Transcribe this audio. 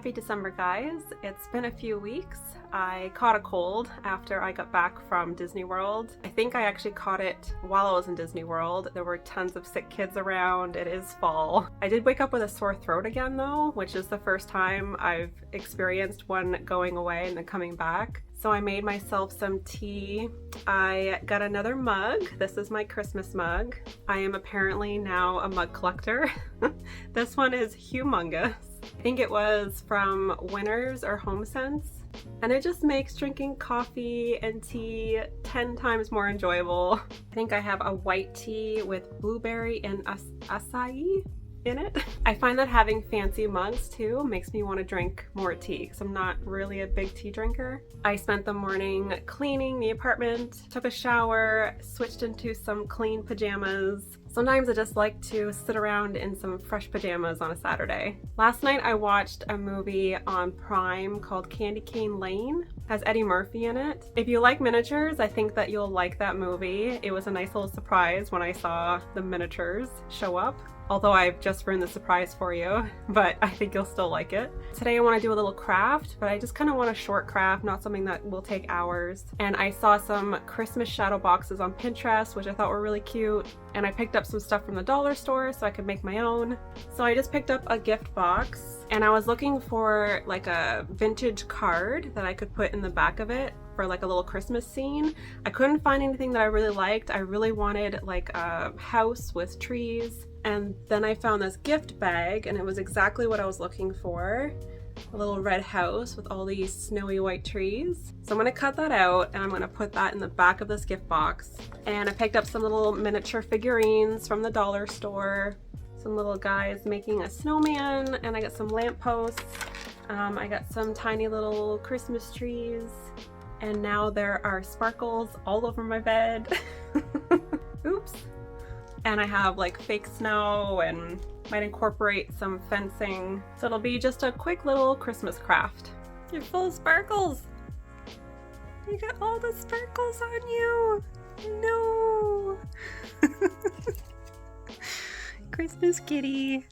Happy December, guys. It's been a few weeks. I caught a cold after I got back from Disney World. I think I actually caught it while I was in Disney World. There were tons of sick kids around. It is fall. I did wake up with a sore throat again though, which is the first time I've experienced one going away and then coming back. So I made myself some tea. I got another mug. This is my Christmas mug. I am apparently now a mug collector. This one is humongous. I think it was from Winners or HomeSense. And it just makes drinking coffee and tea 10 times more enjoyable. I think I have a white tea with blueberry and acai in it. I find that having fancy mugs too makes me want to drink more tea because I'm not really a big tea drinker. I spent the morning cleaning the apartment, took a shower, switched into some clean pajamas. Sometimes I just like to sit around in some fresh pajamas on a Saturday. Last night I watched a movie on Prime called Candy Cane Lane. It has Eddie Murphy in it. If you like miniatures, I think that you'll like that movie. It was a nice little surprise when I saw the miniatures show up. Although I've just ruined the surprise for you, but I think you'll still like it. Today I want to do a little craft, but I just kind of want a short craft, not something that will take hours. And I saw some Christmas shadow boxes on Pinterest, which I thought were really cute. And I picked up some stuff from the dollar store so I could make my own. So I just picked up a gift box and I was looking for like a vintage card that I could put in the back of it for like a little Christmas scene. I couldn't find anything that I really liked. I really wanted like a house with trees. And then I found this gift bag and it was exactly what I was looking for. A little red house with all these snowy white trees. So I'm gonna cut that out and I'm gonna put that in the back of this gift box. And I picked up some little miniature figurines from the dollar store. Some little guys making a snowman, and I got some lampposts. I got some tiny little Christmas trees. And now there are sparkles all over my bed. Oops. And I have like fake snow and might incorporate some fencing. So it'll be just a quick little Christmas craft. You're full of sparkles. You got all the sparkles on you. No. Christmas kitty.